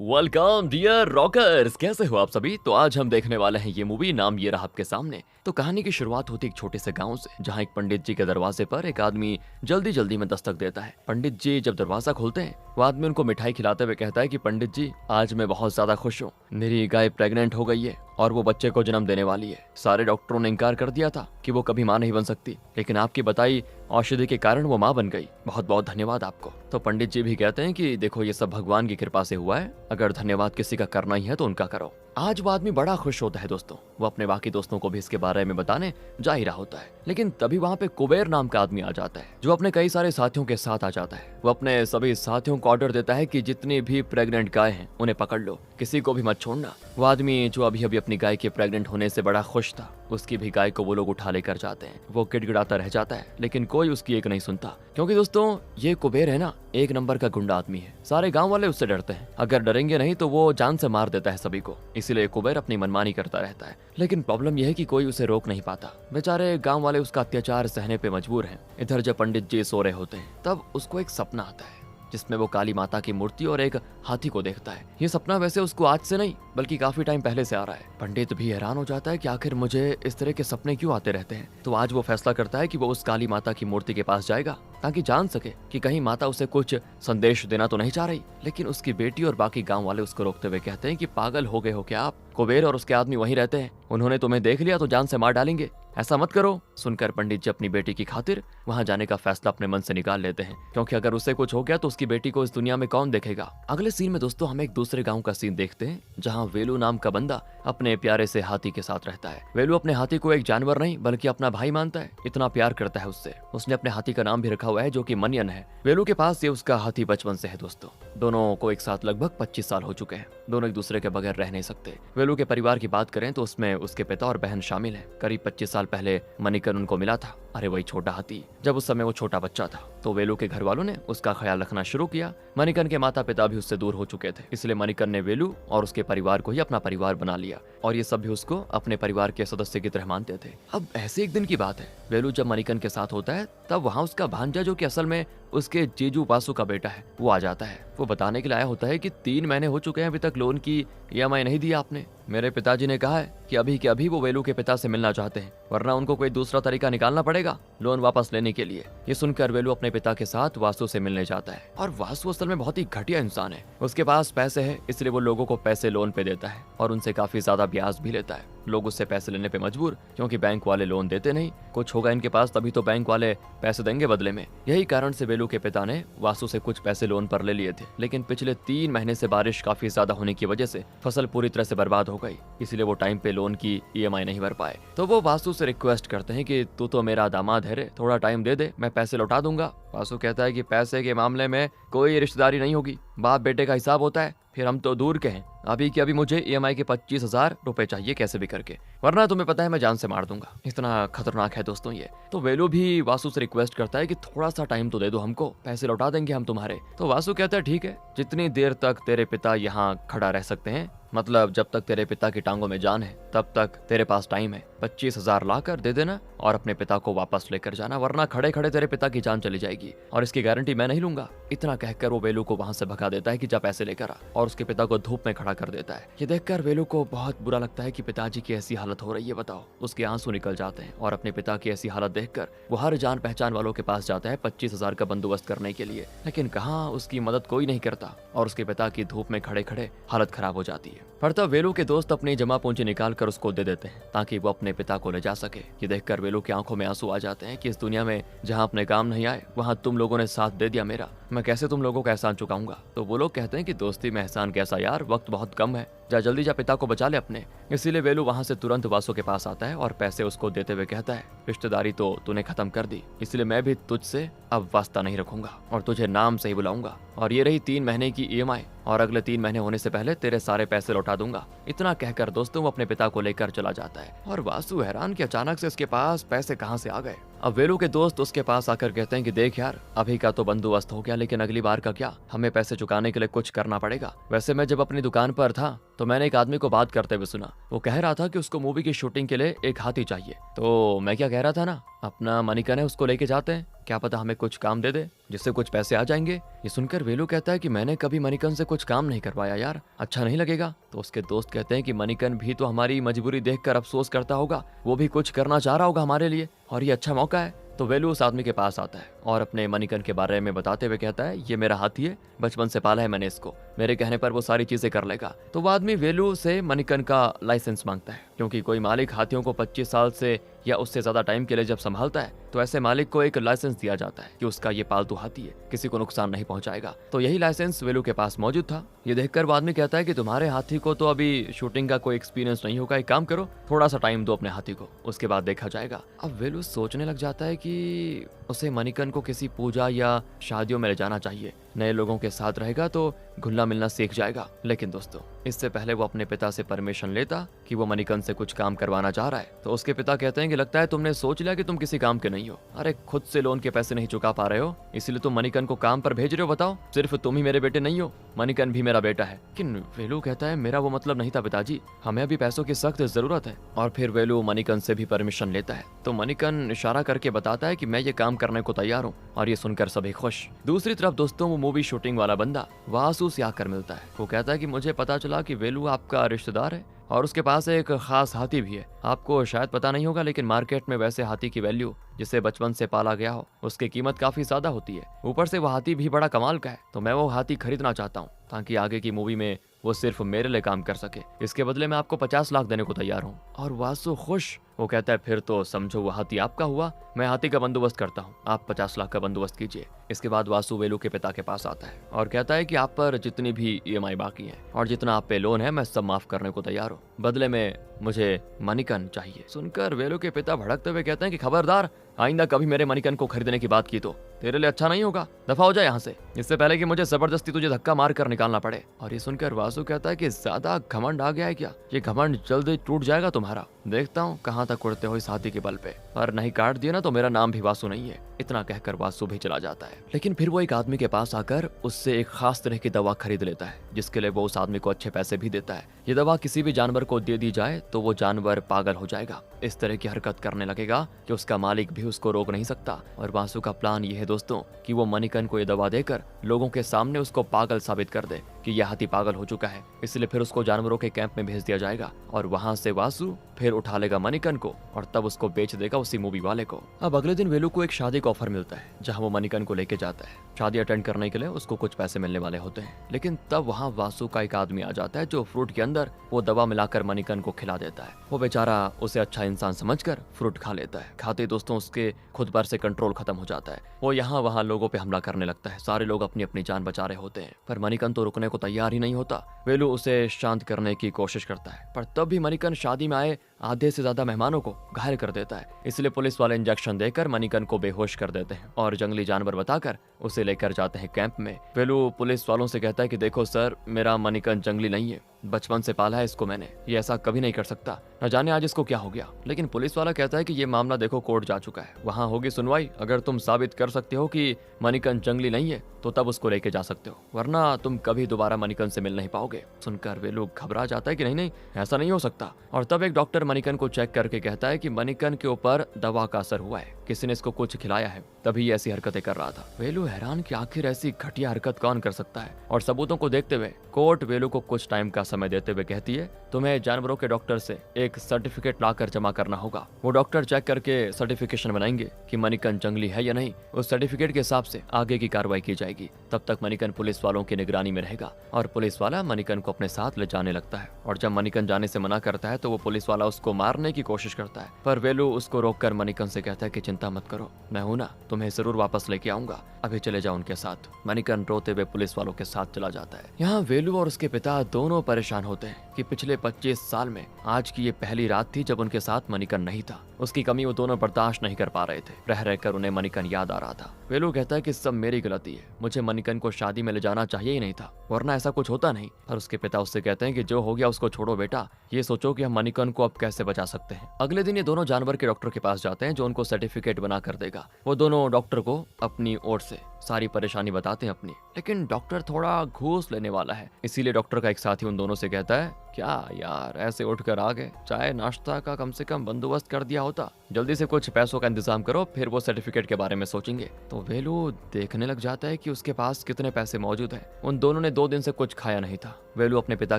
Welcome dear rockers, कैसे हो आप सभी। तो आज हम देखने वाले हैं ये मूवी, नाम ये रहा आपके सामने। तो कहानी की शुरुआत होती है एक छोटे से गांव से, जहां एक पंडित जी के दरवाजे पर एक आदमी जल्दी जल्दी में दस्तक देता है। पंडित जी जब दरवाजा खोलते हैं, वो आदमी उनको मिठाई खिलाते हुए कहता है कि पंडित जी, आज मैं बहुत ज्यादा खुश हूँ। मेरी गाय प्रेग्नेंट हो गई है और वो बच्चे को जन्म देने वाली है। सारे डॉक्टरों ने इनकार कर दिया था कि वो कभी मां नहीं बन सकती, लेकिन आपकी बताई औषधि के कारण वो मां बन गई। बहुत बहुत धन्यवाद आपको। तो पंडित जी भी कहते हैं कि देखो, ये सब भगवान की कृपा से हुआ है, अगर धन्यवाद किसी का करना ही है तो उनका करो। आज वो आदमी बड़ा खुश होता है दोस्तों। वो अपने बाकी दोस्तों को भी इसके बारे में बताने जा ही रहा होता है, लेकिन तभी वहाँ पे कुबेर नाम का आदमी आ जाता है, जो अपने कई सारे साथियों के साथ आ जाता है। वो अपने सभी साथियों को ऑर्डर देता है कि जितनी भी प्रेग्नेंट गाय हैं उन्हें पकड़ लो, किसी को भी मत छोड़ना। वो आदमी जो अभी अभी अपनी गाय के प्रेग्नेंट होने से बड़ा खुश था, उसकी भी गाय को वो लोग उठा लेकर जाते हैं। वो गिड़गिड़ाता रह जाता है, लेकिन कोई उसकी एक नहीं सुनता, क्योंकि दोस्तों ये कुबेर है ना, एक नंबर का गुंडा आदमी है। सारे गांव वाले उससे डरते हैं, अगर डरेंगे नहीं तो वो जान से मार देता है सभी को। इसीलिए कुबेर अपनी मनमानी करता रहता है, लेकिन प्रॉब्लम यह है कि कोई उसे रोक नहीं पाता। बेचारे गांव वाले उसका अत्याचार सहने पे मजबूर हैं। इधर जब पंडित जी सो रहे होते हैं, तब उसको एक सपना आता है, जिसमें वो काली माता की मूर्ति और एक हाथी को देखता है। ये सपना वैसे उसको आज से नहीं, बल्कि काफी टाइम पहले से आ रहा है। पंडित भी हैरान हो जाता है कि आखिर मुझे इस तरह के सपने क्यों आते रहते हैं। तो आज वो फैसला करता है कि वो उस काली माता की मूर्ति के पास जाएगा, ताकि जान सके कि कहीं माता उसे कुछ संदेश देना तो नहीं चाह रही। लेकिन उसकी बेटी और बाकी गांव वाले उसको रोकते हुए कहते हैं कि पागल हो गए हो क्या आप? कुबेर और उसके आदमी वहीं रहते हैं, उन्होंने तुम्हें देख लिया तो जान से मार डालेंगे, ऐसा मत करो। सुनकर पंडित जी अपनी बेटी की खातिर वहां जाने का फैसला अपने मन से निकाल लेते हैं, क्योंकि अगर उसे कुछ हो गया तो उसकी बेटी को इस दुनिया में कौन देखेगा। अगले सीन में दोस्तों हम एक दूसरे गांव का सीन देखते हैं, जहां वेलू नाम का बंदा अपने प्यारे से हाथी के साथ रहता है। वेलू अपने हाथी को एक जानवर नहीं बल्कि अपना भाई मानता है, इतना प्यार करता है उससे। उसने अपने हाथी का नाम भी रखा हुआ है, जो कि मनियन है। वेलू के पास ये उसका हाथी बचपन से है दोस्तों। दोनों को एक साथ लगभग 25 साल हो चुके हैं। दोनों एक दूसरे के बगैर रह नहीं सकते। वेलू के परिवार की बात करें तो उसमें उसके पिता और बहन शामिल हैं। करीब 25 साल पहले मणिकन उनको मिला था। अरे वही छोटा हाथी। जब उस समय वो छोटा बच्चा था, तो वेलू के घर वालों ने उसका ख्याल रखना शुरू किया। मणिकन के माता पिता भी उससे दूर हो चुके थे, इसलिए मणिकन ने वेलू और उसके परिवार को ही अपना परिवार बना लिया, और ये सब भी उसको अपने परिवार के सदस्य की तरह मानते थे। अब ऐसे एक दिन की बात है, वेलू जब मणिकन के साथ होता है, तब वहाँ उसका भांजा, जो कि असल में उसके जीजू वासु का बेटा है, वो आ जाता है। वो बताने के लिए आया होता है कि 3 महीने हो चुके हैं, अभी तक लोन की EMI नहीं दी आपने। मेरे पिताजी ने कहा है कि अभी के अभी वो वेलू के पिता से मिलना चाहते हैं, वरना उनको कोई दूसरा तरीका निकालना पड़ेगा लोन वापस लेने के लिए। ये सुनकर वेलू अपने पिता के साथ वासु से मिलने जाता है, और वासु असल में बहुत ही घटिया इंसान है। उसके पास पैसे है, इसलिए वो लोगों को पैसे लोन पे देता है और उनसे काफी ज्यादा ब्याज भी लेता है। लोग उससे पैसे लेने पे मजबूर, क्योंकि बैंक वाले लोन देते नहीं। कुछ होगा इनके पास तभी तो बैंक वाले पैसे देंगे बदले में। यही कारण से वेलू के पिता ने वासु से कुछ पैसे लोन पर ले लिए थे, लेकिन पिछले 3 महीने से बारिश काफी ज्यादा होने की वजह से फसल पूरी तरह से बर्बाद हो गई, इसलिए वो टाइम पे लोन की EMI नहीं भर पाए। तो वो वासु से रिक्वेस्ट करते हैं कि तू तो मेरा दामाद है रे, थोड़ा टाइम दे दे, मैं पैसे लौटा दूंगा। वासु कहता है कि पैसे के मामले में कोई रिश्तेदारी नहीं होगी, बाप बेटे का हिसाब होता है, फिर हम तो दूर के हैं। अभी के अभी मुझे EMI के 25,000 रुपए चाहिए कैसे भी करके, वरना तुम्हें पता है मैं जान से मार दूंगा। इतना खतरनाक है दोस्तों ये। तो वेलू भी वासु से रिक्वेस्ट करता है कि थोड़ा सा टाइम तो दे दो हमको, पैसे लौटा देंगे हम तुम्हारे। तो वासु कहता है ठीक है, जितनी देर तक तेरे पिता यहाँ खड़ा रह सकते हैं, मतलब जब तक तेरे पिता की टांगों में जान है, तब तक तेरे पास टाइम है। 25,000 लाकर दे देना और अपने पिता को वापस लेकर जाना, वरना खड़े खड़े तेरे पिता की जान चली जाएगी, और इसकी गारंटी मैं नहीं लूंगा। इतना कहकर वो वेलू को वहां से भगा देता है कि जा पैसे लेकर आ, और उसके पिता को धूप में खड़ा कर देता है। ये देखकर वेलू को बहुत बुरा लगता है कि पिताजी की ऐसी हालत हो रही है, बताओ। उसके आंसू निकल जाते हैं, और अपने पिता की ऐसी हालत देखकर वो हर जान पहचान वालों के पास जाता है 25,000 का बंदोबस्त करने के लिए, लेकिन कहाँ उसकी मदद कोई नहीं करता, और उसके पिता की धूप में खड़े खड़े हालत खराब हो जाती है। पर तब वेलू के दोस्त अपनी जमा पूंजी निकाल कर उसको दे देते हैं, ताकि वो अपने पिता को ले जा सके। ये देखकर वेलू की आंखों में आंसू आ जाते हैं कि इस दुनिया में जहां अपने काम नहीं आए, वहां तुम लोगों ने साथ दे दिया मेरा, मैं कैसे तुम लोगों का एहसान चुकाऊंगा। तो वो लोग कहते हैं कि दोस्ती में एहसान कैसा यार, वक्त बहुत कम है, जा जल्दी जा पिता को बचा ले अपने। इसीलिए वेलू वहां से तुरंत वासु के पास आता है और पैसे उसको देते हुए कहता है, रिश्तेदारी तो तूने खत्म कर दी, इसलिए मैं भी तुझसे अब वास्ता नहीं रखूंगा और तुझे नाम से ही बुलाऊंगा, और ये रही 3 महीने की EMI, और अगले 3 महीने होने से पहले तेरे सारे पैसे लौटा दूंगा। इतना कहकर दोस्तों वो अपने पिता को लेकर चला जाता है, और वासु हैरान कि अचानक से इसके पास पैसे कहाँ से आ गए। अब वेलू के दोस्त उसके पास आकर कहते हैं कि देख यार, अभी का तो बंदोबस्त हो गया, लेकिन अगली बार का क्या, हमें पैसे चुकाने के लिए कुछ करना पड़ेगा। वैसे मैं जब अपनी दुकान पर था तो मैंने एक आदमी को बात करते हुए सुना, वो कह रहा था कि उसको मूवी की शूटिंग के लिए एक हाथी चाहिए। तो मैं क्या कह रहा था ना, अपना मणिकन है उसको लेके जाते हैं, क्या पता हमें कुछ काम दे दे जिससे कुछ पैसे आ जाएंगे। ये सुनकर वेलू कहता है कि मैंने कभी मणिकन से कुछ काम नहीं करवाया यार, अच्छा नहीं लगेगा। तो उसके दोस्त कहते हैं कि मणिकन भी तो हमारी मजबूरी देखकर अफसोस करता होगा, वो भी कुछ करना चाह रहा होगा हमारे लिए और ये अच्छा मौका है। तो वेलू उस आदमी के पास आता है और अपने मणिकन के बारे में बताते हुए कहता है ये मेरा हाथी है, बचपन से पाला है मैंने इसको, मेरे कहने पर वो सारी चीजें कर लेगा। तो वो आदमी वेलू से मणिकन का लाइसेंस मांगता है, क्योंकि कोई मालिक हाथियों को 25 साल से या उससे ज्यादा टाइम के लिए जब संभालता है तो ऐसे मालिक को एक लाइसेंस दिया जाता है कि उसका ये पालतू हाथी है, किसी को नुकसान नहीं पहुंचाएगा। तो यही लाइसेंस वेलू के पास मौजूद था। ये देखकर वो आदमी कहता है कि तुम्हारे हाथी को तो अभी शूटिंग का कोई एक्सपीरियंस नहीं होगा, एक काम करो थोड़ा सा टाइम दो अपने हाथी को, उसके बाद देखा जाएगा। अब वेलू सोचने लग जाता है कि उसे मणिकन को किसी पूजा या शादियों में ले जाना चाहिए, नए लोगों के साथ रहेगा तो घुलना मिलना सीख जाएगा। लेकिन दोस्तों इससे पहले वो अपने पिता से परमिशन लेता कि वो मणिकन से कुछ काम करवाना चाह रहा है। तो उसके पिता कहते हैं कि लगता है तुमने सोच लिया कि तुम किसी काम के नहीं हो, अरे खुद से लोन के पैसे नहीं चुका पा रहे हो इसलिए तुम मणिकन को काम पर भेज रहे हो। बताओ सिर्फ तुम ही मेरे बेटे नहीं हो, मणिकन भी मेरा बेटा है। लेकिन वेलू कहता है मेरा वो मतलब नहीं था पिताजी, हमें अभी पैसों की सख्त जरूरत है। और फिर वेलू मणिकन से भी परमिशन लेता है। तो मणिकन इशारा करके बताता है कि मैं ये काम करने को तैयार हूँ और ये सुनकर सभी खुश। दूसरी तरफ दोस्तों वो मूवी शूटिंग वाला बंदा वासु से आकर मिलता है। वो कहता है कि मुझे पता चला कि वेलू आपका रिश्तेदार है और उसके पास एक खास हाथी भी है। आपको शायद पता नहीं होगा लेकिन मार्केट में वैसे हाथी की वैल्यू जिसे बचपन से पाला गया हो उसकी कीमत काफी ज्यादा होती है, ऊपर से वो हाथी भी बड़ा कमाल का है। तो मैं वो हाथी खरीदना चाहता हूँ ताकि आगे की मूवी में वो सिर्फ मेरे लिए काम कर सके, इसके बदले मैं आपको 50 लाख देने को तैयार हूँ। और वासु खुश, वो कहता है फिर तो समझो वो हाथी आपका हुआ, मैं हाथी का बंदोबस्त करता हूँ, आप 50 लाख का बंदोबस्त कीजिए। इसके बाद वासु वेलू के पिता के पास आता है और कहता है कि आप पर जितनी भी EMI बाकी है और जितना आप पे लोन है मैं सब माफ करने को तैयार हूँ, बदले में मुझे मणिकन चाहिए। सुनकर वेलू के पिता भड़कते हुए कहते हैं कि खबरदार, आइंदा कभी मेरे मणिकन को खरीदने की बात की तो तेरे लिए अच्छा नहीं होगा, दफा हो जाए यहाँ से, इससे पहले कि मुझे जबरदस्ती तुझे धक्का मार कर निकालना पड़े। और ये सुनकर वासु कहता है कि ज्यादा घमंड आ गया है क्या, ये घमंड जल्दी टूट जाएगा तुम्हारा, देखता हूँ कहाँ तक उड़ते हो इस हाथी के बल पे, पर नहीं काट दिया ना तो मेरा नाम भी वासु नहीं है। इतना कहकर वासु भी चला जाता है। लेकिन फिर वो एक आदमी के पास आकर उससे एक खास तरह की दवा खरीद लेता है जिसके लिए वो उस आदमी को अच्छे पैसे भी देता है। ये दवा किसी भी जानवर को दे दी जाए तो वो जानवर पागल हो जाएगा, इस तरह की हरकत करने लगेगा कि उसका मालिक भी उसको रोक नहीं सकता। और वासु का प्लान ये है दोस्तों कि वो मणिकन को ये दवा देकर लोगों के सामने उसको पागल साबित कर दे कि यह हाथी पागल हो चुका है, इसलिए फिर उसको जानवरों के कैंप में भेज दिया जाएगा और वहां से वासु फिर उठा लेगा मणिकन को और तब उसको बेच देगा उसी मूवी वाले को। अब अगले दिन वेलू को एक शादी का ऑफर मिलता है जहां वो मणिकन को लेके जाता है। शादी अटेंड करने के लिए उसको कुछ पैसे मिलने वाले होते हैं, लेकिन तब वहां वासु का एक आदमी आ जाता है जो फ्रूट के अंदर वो दवा मिलाकर मणिकन को खिला देता है। वो बेचारा उसे अच्छा इंसान समझकर फ्रूट खा लेता है। खाते दोस्तों उसके खुद पर से कंट्रोल खत्म हो जाता है, वो यहाँ वहाँ लोगों पे हमला करने लगता है। सारे लोग अपनी अपनी जान बचा रहे होते हैं पर मणिकन तो रुकने को तैयार ही नहीं होता। वेलू उसे शांत करने की कोशिश करता है पर तब भी मणिकन शादी में आए आधे से ज्यादा मेहमानों को घायल कर देता है, इसलिए पुलिस वाले इंजेक्शन देकर मणिकन को बेहोश कर देते हैं और जंगली जानवर बताकर उसे लेकर जाते हैं कैंप में। वेलू पुलिस वालों से कहता है कि देखो सर, मेरा मणिकन जंगली नहीं है, बचपन से पाला है इसको मैंने, ये ऐसा कभी नहीं कर सकता, न जाने आज इसको क्या हो गया। लेकिन पुलिस वाला कहता है कि ये मामला देखो कोर्ट जा चुका है, वहाँ होगी सुनवाई, अगर तुम साबित कर सकते हो कि मणिकन जंगली नहीं है तो तब उसको लेके जा सकते हो, वरना तुम कभी दोबारा मणिकन से मिल नहीं पाओगे। सुनकर वे लोग घबरा जाता है कि नहीं नहीं ऐसा नहीं हो सकता। और तब एक डॉक्टर मणिकन को चेक करके कहता है कि मणिकन के ऊपर दवा का असर हुआ है, किसी ने इसको कुछ खिलाया है तभी ऐसी हरकतें कर रहा था। वेलू हैरान कि आखिर ऐसी घटिया हरकत कौन कर सकता है और सबूतों को देखते हुए कोर्ट वेलू को कुछ टाइम का समय देते हुए कहती है तुम्हें जानवरों के डॉक्टर से एक सर्टिफिकेट लाकर जमा करना होगा। वो डॉक्टर चेक करके सर्टिफिकेशन बनाएंगे कि मणिकन जंगली है या नहीं, उस सर्टिफिकेट के हिसाब से आगे की कार्रवाई की जाएगी। तब तक मणिकन पुलिस वालों की निगरानी में रहेगा और पुलिस वाला मणिकन को अपने साथ ले जाने लगता है और जब मणिकन जाने से मना करता है तो वो पुलिस वाला उसको मारने की कोशिश करता है, पर वेलू उसको रोककर मणिकन से कहता है कि चिंता मत करो, मैं हूं ना, तुम्हें जरूर वापस लेके आऊंगा, अभी चले जाओ उनके साथ। मणिकन रोते हुए पुलिस वालों के साथ चला जाता है। यहाँ वेलू और उसके पिता दोनों परेशान होते हैं कि पिछले 25 साल में आज की ये पहली रात थी जब उनके साथ मणिकन नहीं था। उसकी कमी वो दोनों बर्दाश्त नहीं कर पा रहे थे, रह रहकर उन्हें मणिकन याद आ रहा था। वेलू कहता है कि सब मेरी गलती है, मुझे मणिकन को शादी में ले जाना चाहिए ही नहीं था, वरना ऐसा कुछ होता नहीं। पर उसके पिता उससे कहते हैं कि जो हो गया उसको छोड़ो बेटा, ये सोचो कि हम मणिकन को अब कैसे बचा सकते हैं। अगले दिन ये दोनों जानवर के डॉक्टर के पास जाते हैं जो उनको सर्टिफिकेट बना कर देगा। वो दोनों डॉक्टर को अपनी ओर से सारी परेशानी बताते हैं अपनी, लेकिन डॉक्टर थोड़ा घूस लेने वाला है, इसीलिए डॉक्टर का एक साथी उन दोनों से कहता है क्या यार, ऐसे उठकर आ गए? चाय नाश्ता का कम से कम बंदोबस्त कर दिया होता। जल्दी से कुछ पैसों का इंतजाम करो, फिर वो सर्टिफिकेट के बारे में सोचेंगे। तो वेलू देखने लग जाता है कि उसके पास कितने पैसे मौजूद हैं। उन दोनों ने 2 दिन से कुछ खाया नहीं था। वेलू अपने पिता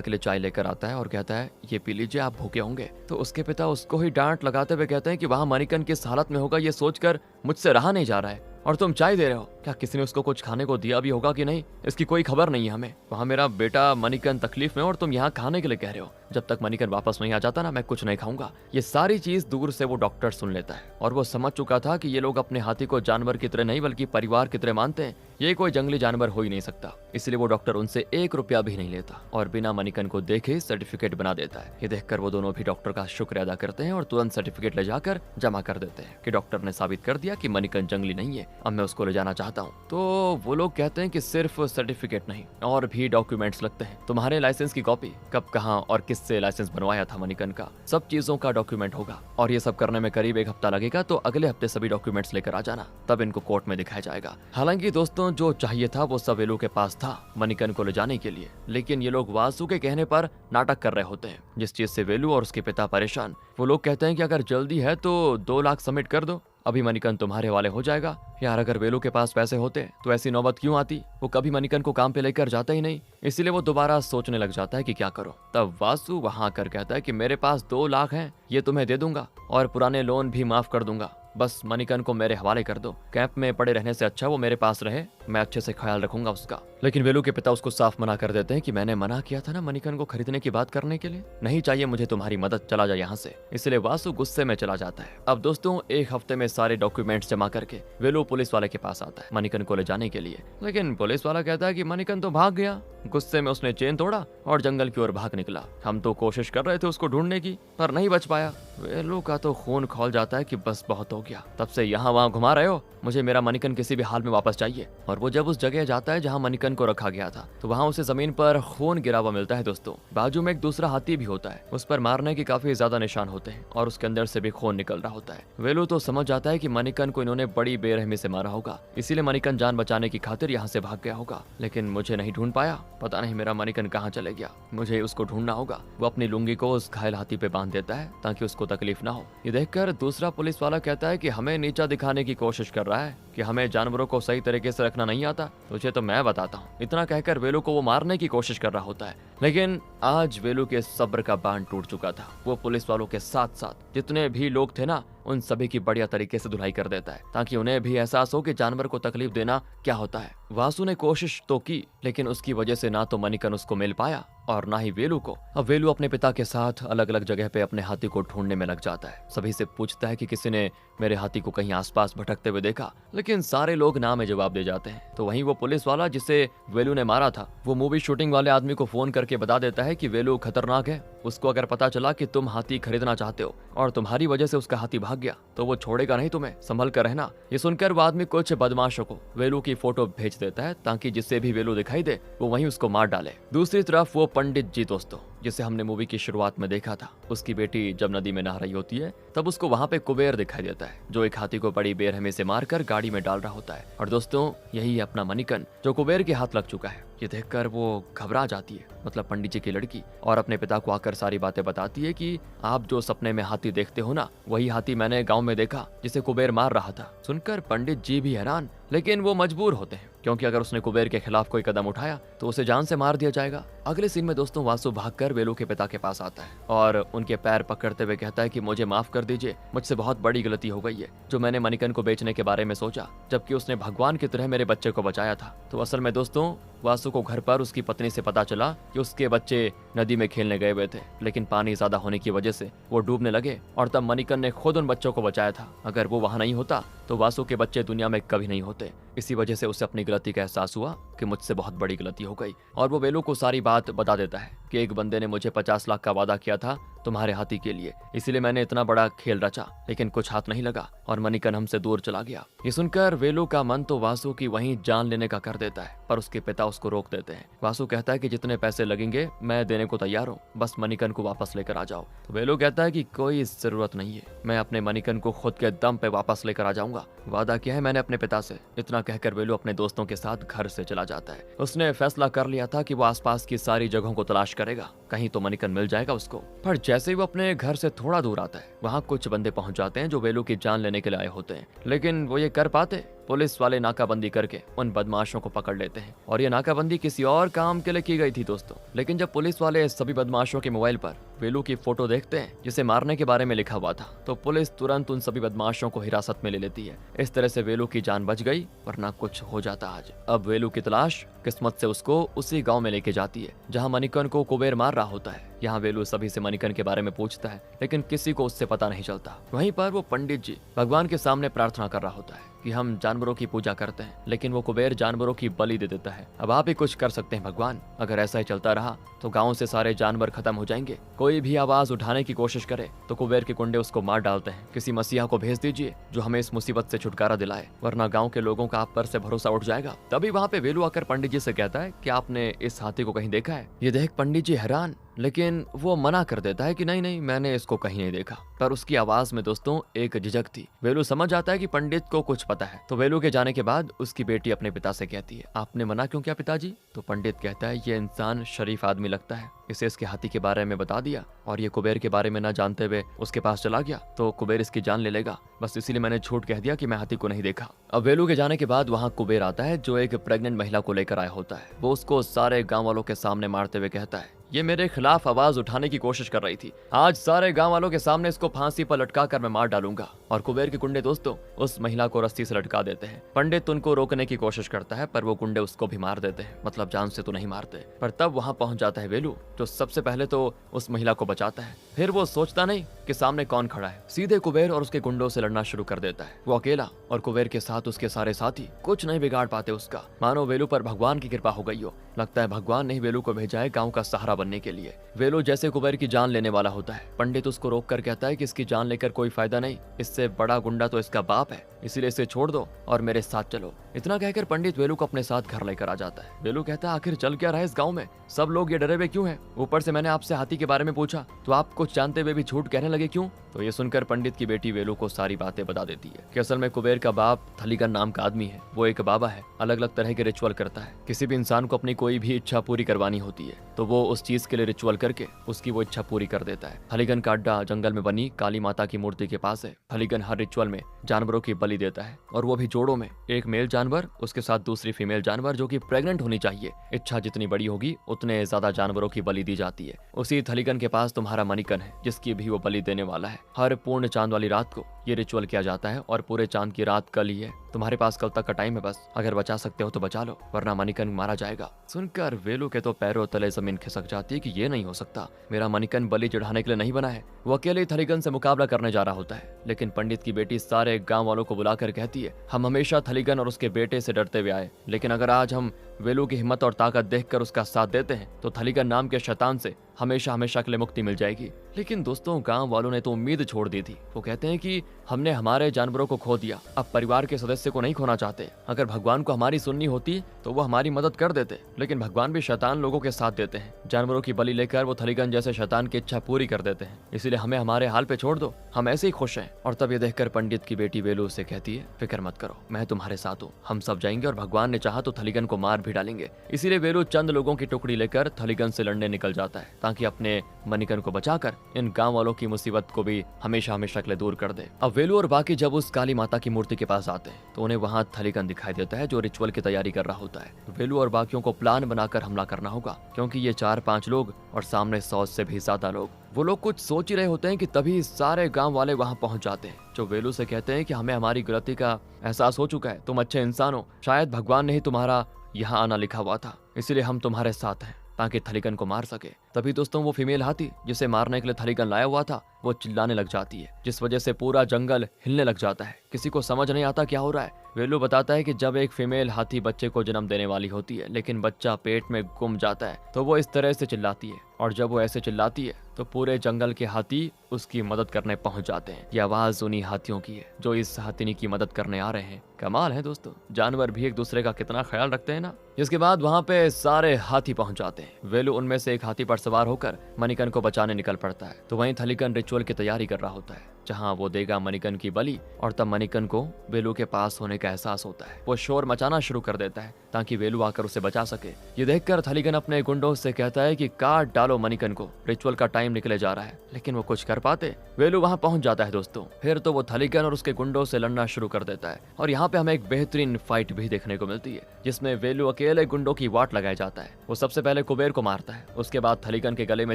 के लिए चाय लेकर आता है और कहता है, ये पी लीजिए, आप भूखे होंगे। तो उसके पिता उसको ही डांट लगाते हुए कहते हैं कि वहाँ मणिकन किस हालत में होगा ये सोचकर मुझसे रहा नहीं जा रहा है, और तुम चाय दे रहे हो। क्या किसी ने उसको कुछ खाने को दिया भी होगा कि नहीं, इसकी कोई खबर नहीं है हमें। वहाँ मेरा बेटा मणिकन तकलीफ में और तुम यहाँ खाने के लिए कह रहे हो। जब तक मणिकन वापस नहीं आ जाता ना, मैं कुछ नहीं खाऊंगा। ये सारी चीज दूर से वो डॉक्टर सुन लेता है और वो समझ चुका था कि ये लोग अपने हाथी को जानवर की तरह नहीं बल्कि परिवार की तरह मानते हैं। ये कोई जंगली जानवर हो ही नहीं सकता। इसलिए वो डॉक्टर उनसे 1 रुपया भी नहीं लेता और बिना मणिकन को देखे सर्टिफिकेट बना देता है। ये देखकर वो दोनों भी डॉक्टर का शुक्र अदा करते हैं और तुरंत सर्टिफिकेट ले जाकर जमा कर देते हैं कि डॉक्टर ने साबित कर दिया कि मणिकन जंगली नहीं है, अब मैं उसको ले जाना चाहता हूँ। तो वो लोग कहते हैं कि सिर्फ सर्टिफिकेट नहीं और भी डॉक्यूमेंट्स लगते हैं। तुम्हारे लाइसेंस की कॉपी, कब कहाँ और किससे लाइसेंस बनवाया था मणिकन का, सब चीजों का डॉक्यूमेंट होगा और ये सब करने में करीब 1 हफ्ता लगेगा। तो अगले हफ्ते सभी डॉक्यूमेंट्स लेकर आ जाना, तब इनको कोर्ट में दिखाया जाएगा। हालांकि दोस्तों, जो चाहिए था वो सब वेलू के पास था मणिकन को ले जाने के लिए, लेकिन ये लोग वासु के कहने पर नाटक कर रहे होते हैं, जिस चीज से वेलू और उसके पिता परेशान। वो लोग कहते हैं कि अगर जल्दी है तो 2 लाख सबमिट कर दो, अभी मणिकन तुम्हारे वाले हो जाएगा। यार, अगर वेलू के पास पैसे होते तो ऐसी नौबत क्यों आती? वो कभी मणिकन को काम पे लेकर जाता ही नहीं। इसीलिए वो दोबारा सोचने लग जाता है कि क्या करो। तब वासु वहां आकर कहता है कि मेरे पास 2 लाख हैं, ये तुम्हें दे दूंगा और पुराने लोन भी माफ कर दूंगा, बस मणिकन को मेरे हवाले कर दो। कैंप में पड़े रहने से अच्छा वो मेरे पास रहे, मैं अच्छे से ख्याल रखूंगा उसका। लेकिन वेलू के पिता उसको साफ मना कर देते हैं कि मैंने मना किया था ना मणिकन को खरीदने की बात करने के लिए, नहीं चाहिए मुझे तुम्हारी मदद, चला जा यहाँ से। इसलिए वासु गुस्से में चला जाता है। अब दोस्तों, 1 हफ्ते में सारे डॉक्यूमेंट्स जमा करके वेलू पुलिस वाले के पास आता है मणिकन को ले जाने के लिए। लेकिन पुलिस वाला कहता है कि मणिकन तो भाग गया। गुस्से में उसने चेन तोड़ा और जंगल की ओर भाग निकला। हम तो कोशिश कर रहे थे उसको ढूंढने की, पर नहीं बच पाया। वेलू का तो खून खौल जाता है कि बस बहुत हो गया, तब से यहाँ वहाँ घुमा रहे हो, मुझे मेरा मणिकन किसी भी हाल में वापस चाहिए। और वो जब उस जगह जाता है जहाँ मणिकन को रखा गया था, तो वहाँ उसे जमीन पर खून गिरा हुआ मिलता है। दोस्तों, बाजू में एक दूसरा हाथी भी होता है, उस पर मारने के काफी ज्यादा निशान होते हैं और उसके अंदर से भी खून निकल रहा होता है। वेलू तो समझ जाता है कि मणिकन को इन्होंने बड़ी बेरहमी से मारा होगा, इसीलिए मणिकन जान बचाने की खातिर यहाँ से भाग गया होगा। लेकिन मुझे नहीं ढूंढ पाया, पता नहीं मेरा मणिकन कहाँ चले गया, मुझे उसको ढूंढना होगा। वो अपनी लुंगी को उस घायल हाथी पे बांध देता है ताकि उसको तकलीफ ना हो। ये देखकर दूसरा पुलिस वाला कहता है कि हमें नीचा दिखाने की कोशिश कर रहा है कि हमें जानवरों को सही तरीके से रखना नहीं आता, तुझे तो मैं बताता हूँ। इतना कहकर वेलू को वो मारने की कोशिश कर रहा होता है, लेकिन आज वेलू के सब्र का बांध टूट चुका था। वो पुलिस वालों के साथ साथ जितने भी लोग थे ना, उन सभी की बढ़िया तरीके से धुलाई कर देता है ताकि उन्हें भी एहसास हो कि जानवर को तकलीफ देना क्या होता है। वासु ने कोशिश तो की, लेकिन उसकी वजह से ना तो मणिकन उसको मिल पाया और ना ही वेलू को। अब वेलू अपने पिता के साथ अलग अलग जगह पे अपने हाथी को ढूंढने में लग जाता है। सभी से पूछता है कि किसी ने मेरे हाथी को कहीं आसपास भटकते हुए देखा, लेकिन सारे लोग ना में जवाब दे जाते हैं। तो वहीं वो पुलिस वाला जिसे वेलू ने मारा था, वो मूवी शूटिंग वाले आदमी को फोन करके बता देता है कि वेलू खतरनाक है। उसको अगर पता चला कि तुम हाथी खरीदना चाहते हो और तुम्हारी वजह से उसका हाथी भाग गया, तो वो छोड़ेगा नहीं तुम्हें, संभल कर रहना। ये सुनकर वो आदमी कुछ बदमाशों को वेलू की फोटो भेज देता है ताकि जिससे भी वेलू दिखाई दे वो वहीं उसको मार डाले। दूसरी तरफ वो पंडित जी दोस्तों, जिसे हमने मूवी की शुरुआत में देखा था, उसकी बेटी जब नदी में नहा रही होती है तब उसको वहाँ पे कुबेर दिखाई देता है, जो एक हाथी को बड़ी बेरहमी से मारकर गाड़ी में डाल रहा होता है। और दोस्तों, यही है अपना मणिकन जो कुबेर के हाथ लग चुका है। ये देखकर वो घबरा जाती है, मतलब पंडित जी की लड़की, और अपने पिता को आकर सारी बातें बताती है कि आप जो सपने में हाथी देखते हो ना, वही हाथी मैंने गांव में देखा जिसे कुबेर मार रहा था। सुनकर पंडित जी भी हैरान, लेकिन वो मजबूर होते हैं क्योंकि अगर उसने कुबेर के खिलाफ कोई कदम उठाया तो उसे जान से मार दिया जाएगा। अगले सीन में दोस्तों, वासु भागकर वेलू के पिता के पास आता है और उनके पैर पकड़ते हुए कहता है कि मुझे माफ कर दीजिए, मुझसे बहुत बड़ी गलती हो गई है जो मैंने मणिकन को बेचने के बारे में सोचा, जबकि उसने भगवान की तरह मेरे बच्चे को बचाया था। तो असल में दोस्तों, वासु को घर पर उसकी पत्नी से पता चला कि उसके बच्चे नदी में खेलने गए हुए थे, लेकिन पानी ज्यादा होने की वजह से वो डूबने लगे और तब मणिकन ने खुद उन बच्चों को बचाया था। अगर वो वहां नहीं होता तो वासु के बच्चे दुनिया में कभी नहीं होते। इसी वजह से उसे अपनी गलती का एहसास हुआ कि मुझसे बहुत बड़ी गलती हो गई, और वो वेलू को सारी बात बता देता है कि एक बंदे ने मुझे 50 लाख का वादा किया था तुम्हारे हाथी के लिए, इसीलिए मैंने इतना बड़ा खेल रचा, लेकिन कुछ हाथ नहीं लगा और मणिकन हमसे दूर चला गया। ये सुनकर वेलू का मन तो वासु की वहीं जान लेने का कर देता है, पर उसके पिता उसको रोक देते हैं। वासु कहता है कि जितने पैसे लगेंगे मैं देने को तैयार हूँ, बस मणिकन को वापस लेकर आ जाओ। तो वेलू कहता है कि कोई जरूरत नहीं है, मैं अपने मणिकन को खुद के दम पे वापस लेकर आ जाऊंगा, वादा किया है मैंने अपने पिता से। इतना कहकर वेलू अपने दोस्तों के साथ घर से चला जाता है। उसने फैसला कर लिया था कि वो आसपास की सारी जगहों को तलाश करेगा, कहीं तो मणिकन मिल जाएगा उसको। पर जैसे ही वो अपने घर से थोड़ा दूर आता है, वहाँ कुछ बंदे पहुंच जाते हैं जो वेलू की जान लेने के लिए आए होते हैं। लेकिन वो ये कर पाते? पुलिस वाले नाकाबंदी करके उन बदमाशों को पकड़ लेते हैं, और ये नाकाबंदी किसी और काम के लिए की गई थी दोस्तों। लेकिन जब पुलिस वाले सभी बदमाशों के मोबाइल पर वेलू की फोटो देखते हैं जिसे मारने के बारे में लिखा हुआ था, तो पुलिस तुरंत उन सभी बदमाशों को हिरासत में ले लेती है। इस तरह से वेलू की जान बच गई, वरना कुछ हो जाता आज। अब वेलू की तलाश किस्मत से उसको उसी गांव में लेके जाती है जहां मणिकन को कुबेर मार रहा होता है। यहाँ वेलू सभी से मणिकन के बारे में पूछता है, लेकिन किसी को उससे पता नहीं चलता। वहीं पर वो पंडित जी भगवान के सामने प्रार्थना कर रहा होता है कि हम जानवरों की पूजा करते हैं, लेकिन वो कुबेर जानवरों की बलि दे देता है। अब आप ही कुछ कर सकते हैं भगवान, अगर ऐसा ही चलता रहा तो गांव से सारे जानवर खत्म हो जाएंगे। कोई भी आवाज उठाने की कोशिश करे तो कुबेर के कुंडे उसको मार डालते हैं। किसी मसीहा को भेज दीजिए जो हमें इस मुसीबत से छुटकारा दिलाए, वरना गांव के लोगों का आप पर से भरोसा उठ जाएगा। तभी वहाँ पे वेलू आकर पंडित जी से कहता है कि आपने इस हाथी को कहीं देखा है? ये देख पंडित जी हैरान, लेकिन वो मना कर देता है कि नहीं नहीं, मैंने इसको कहीं नहीं देखा। पर उसकी आवाज में दोस्तों एक झिझक थी। वेलू समझ जाता है कि पंडित को कुछ पता है। तो वेलू के जाने के बाद उसकी बेटी अपने पिता से कहती है, आपने मना क्यों किया पिताजी? तो पंडित कहता है, ये इंसान शरीफ आदमी लगता है, इसे इसके हाथी के बारे में बता दिया और ये कुबेर के बारे में न जानते हुए उसके पास चला गया तो कुबेर इसकी जान ले लेगा, बस इसीलिए मैंने झूठ कह दिया कि मैं हाथी को नहीं देखा। अब वेलू के जाने के बाद वहाँ कुबेर आता है जो एक प्रेग्नेंट महिला को लेकर आया होता है। वो उसको सारे गाँव वालों के सामने मारते हुए कहता है, ये मेरे खिलाफ आवाज उठाने की कोशिश कर रही थी, आज सारे गांव वालों के सामने इसको फांसी पर लटका कर मैं मार डालूंगा। और कुबेर के गुंडे दोस्तों उस महिला को रस्सी से लटका देते हैं। पंडित उनको रोकने की कोशिश करता है पर वो गुंडे उसको भी मार देते हैं, मतलब जान से तो नहीं मारते। पर तब वहां पहुंच जाता है वेलू, जो सबसे पहले तो उस महिला को बचाता है। फिर वो सोचता नहीं कि सामने कौन खड़ा है, सीधे कुबेर और उसके गुंडों से लड़ना शुरू कर देता है। वो अकेला और कुबेर के साथ उसके सारे साथी कुछ नहीं बिगाड़ पाते उसका, मानो वेलू पर भगवान की कृपा हो गई हो। लगता है भगवान ने ही वेलू को भेजा है गाँव का सहारा बनने के लिए। वेलू जैसे कुबेर की जान लेने वाला होता है, पंडित उसको रोक कर कहता है कि इसकी जान लेकर कोई फायदा नहीं, इससे बड़ा गुंडा तो इसका बाप है, इसीलिए इसे छोड़ दो और मेरे साथ चलो। इतना कहकर पंडित वेलू को अपने साथ घर लेकर आ जाता है। वेलू कहता है, आखिर चल क्या रहा है इस गांव में, सब लोग ये डरे हुए क्यों हैं? ऊपर से मैंने आपसे हाथी के बारे में पूछा तो आप कुछ जानते हुए भी झूठ कहने लगे क्यों? तो ये सुनकर पंडित की बेटी वेलू को सारी बातें बता देती है कि असल में कुबेर का बाप थलीगन नाम का आदमी है, वो एक बाबा है, अलग अलग तरह के रिचुअल करता है। किसी भी इंसान को अपनी कोई भी इच्छा पूरी करवानी होती है तो वो उस चीज के लिए रिचुअल करके उसकी वो इच्छा पूरी कर देता है। थलीगन का अड्डा जंगल में बनी काली माता की मूर्ति के पास है। थलीगन हर रिचुअल में जानवरों की बलि देता है, और वो भी जोड़ों में, एक मेल जानवर उसके साथ दूसरी फीमेल जानवर जो कि प्रेग्नेंट होनी चाहिए। इच्छा जितनी बड़ी होगी उतने ज्यादा जानवरों की बलि दी जाती है। उसी थलीगन के पास तुम्हारा मणिकन है जिसकी भी वो बलि देने वाला है। हर पूर्ण चांद वाली रात को ये रिचुअल किया जाता है और पूरे चांद की रात कल ही है। तुम्हारे पास कल तक का टाइम है, बस अगर बचा सकते हो तो बचा लो, वरना मणिकन मारा जाएगा। सुनकर वेलू के तो पैरों तले जमीन खिसक जाती है कि ये नहीं हो सकता, मेरा मणिकन बलि चढ़ाने के लिए नहीं बना है। वो अकेले थलीगन से मुकाबला करने जा रहा होता है, लेकिन पंडित की बेटी सारे गांव वालों को बुलाकर कहती है, हम हमेशा थलीगन और उसके बेटे से डरते हुए आए, लेकिन अगर आज हम वेलू की हिम्मत और ताकत देखकर उसका साथ देते हैं तो थलीगन नाम के शैतान से हमेशा हमेशा के लिए मुक्ति मिल जाएगी। लेकिन दोस्तों गांव वालों ने तो उम्मीद छोड़ दी थी। वो कहते हैं कि हमने हमारे जानवरों को खो दिया, अब परिवार के सदस्य को नहीं खोना चाहते। अगर भगवान को हमारी सुननी होती तो वो हमारी मदद कर देते, लेकिन भगवान भी शैतान लोगों के साथ देते हैं। जानवरों की बलि लेकर वो थलीगन जैसे शैतान की इच्छा पूरी कर देते हैं, इसीलिए हमें हमारे हाल पे छोड़ दो, हम ऐसे ही खुश हैं। और तब ये देखकर पंडित की बेटी वेलू उसे कहती है, फिक्र मत करो, मैं तुम्हारे साथ हूँ, हम सब जाएंगे और भगवान ने चाहा तो थलीगन को मार भी डालेंगे। इसीलिए वेलू चंद लोगों की टुकड़ी लेकर थलीगन से लड़ने निकल जाता है ताकि अपने मणिकन को बचाकर इन गांव वालों की मुसीबत को भी हमेशा हमेशा के लिए दूर कर दे। अब वेलू और बाकी जब उस काली माता की मूर्ति के पास आते हैं तो उन्हें वहां थलीगन दिखाई देता है जो रिचुअल की तैयारी कर रहा होता है। वेलू और बाकियों को प्लान बनाकर हमला करना होगा, क्योंकि ये 4-5 लोग और सामने 100 से भी ज्यादा लोग। वो लोग कुछ सोच ही रहे होते हैं कि तभी सारे गांव वाले वहां पहुंच जाते हैं, जो वेलू से कहते हैं कि हमें हमारी गलती का एहसास हो चुका है, तुम अच्छे इंसान हो, शायद भगवान ने ही तुम्हारा यहाँ आना लिखा हुआ था, इसलिए हम तुम्हारे साथ हैं ताकि थलीगन को मार सके। तभी दोस्तों वो फीमेल हाथी जिसे मारने के लिए थलीगन लाया हुआ था वो चिल्लाने लग जाती है, जिस वजह से पूरा जंगल हिलने लग जाता है। किसी को समझ नहीं आता क्या हो रहा है। वेलू बताता है कि जब एक फीमेल हाथी बच्चे को जन्म देने वाली होती है लेकिन बच्चा पेट में गुम जाता है तो वो इस तरह से चिल्लाती है, और जब वो ऐसे चिल्लाती है तो पूरे जंगल के हाथी उसकी मदद करने पहुंच जाते हैं। ये आवाज उन्हीं हाथियों की है जो इस हाथिनी की मदद करने आ रहे हैं। कमाल है दोस्तों, जानवर भी एक दूसरे का कितना ख्याल रखते हैं ना। इसके बाद वहाँ पे सारे हाथी पहुंच जाते हैं। वेलू उनमें से एक हाथी पर सवार होकर मणिकन को बचाने निकल पड़ता है। तो वहीं थलीगन रिचुअल की तैयारी कर रहा होता है, जहां वो देगा मणिकन की बलि, और तब मणिकन को वेलू के पास होने का एहसास होता है। वो शोर मचाना शुरू कर देता है ताकि वेलू आकर उसे बचा सके। ये देखकर थलीगन अपने गुंडों से कहता है कि काट डालो मणिकन को, रिचुअल का टाइम निकले जा रहा है। लेकिन वो कुछ कर पाते? वेलू वहां पहुंच जाता है दोस्तों। फिर तो वो थलीगन और उसके गुंडों से लड़ना शुरू कर देता है, और यहाँ पे हमें एक बेहतरीन फाइट भी देखने को मिलती है, जिसमें वेलू अकेले गुंडों की वाट लगाया जाता है। वो सबसे पहले कुबेर को मारता है, उसके बाद थलीगन के गले में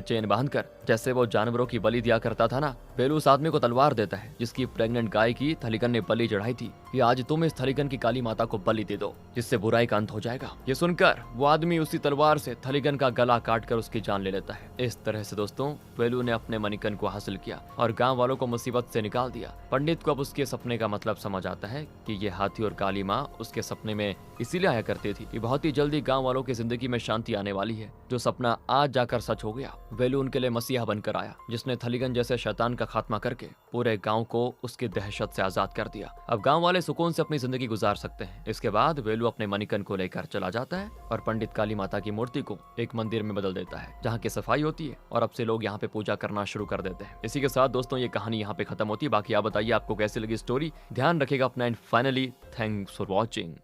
चेन बांधकर, जैसे वो जानवरों की बलि दिया करता था ना, वेलू उस आदमी को तलवार देता है जिसकी प्रेग्नेंट गाय की थलीगन ने बलि चढ़ाई थी कि आज तुम इस थलीगन की काली माता को बलि दे दो, जिससे बुराई का अंत हो जाएगा। ये सुनकर वो आदमी उसी तलवार से थलीगन का गला काटकर उसकी जान ले लेता है। इस तरह से दोस्तों वेलू ने अपने मणिकन को हासिल किया और गांव वालों को मुसीबत से निकाल दिया। पंडित को अब उसके सपने का मतलब समझ आता है कि ये हाथी और काली माँ उसके सपने में इसीलिए आया करती थी कि बहुत ही जल्दी गांव वालों की जिंदगी में शांति आने वाली है। जो सपना आज जाकर सच हो गया। वेलू उनके लिए मसीहा बनकर आया, जिसने थलीगन जैसे शैतान का खात्मा करके पूरे गांव को उसकी दहशत से आजाद कर दिया। अब गांव वाले सुकून से अपनी जिंदगी गुजार सकते हैं। इसके बाद वेलू अपने मणिकन को लेकर चला जाता है और पंडित काली माता की मूर्ति को एक मंदिर में बदल देता है, जहाँ की सफाई होती है और अब से लोग यहाँ पे पूजा करना शुरू कर देते हैं। इसी के साथ दोस्तों ये कहानी यहाँ पे खत्म होती है। बाकी आप बताइए आपको कैसी लगी स्टोरी। ध्यान रखिएगा अपना, and finally thanks for watching.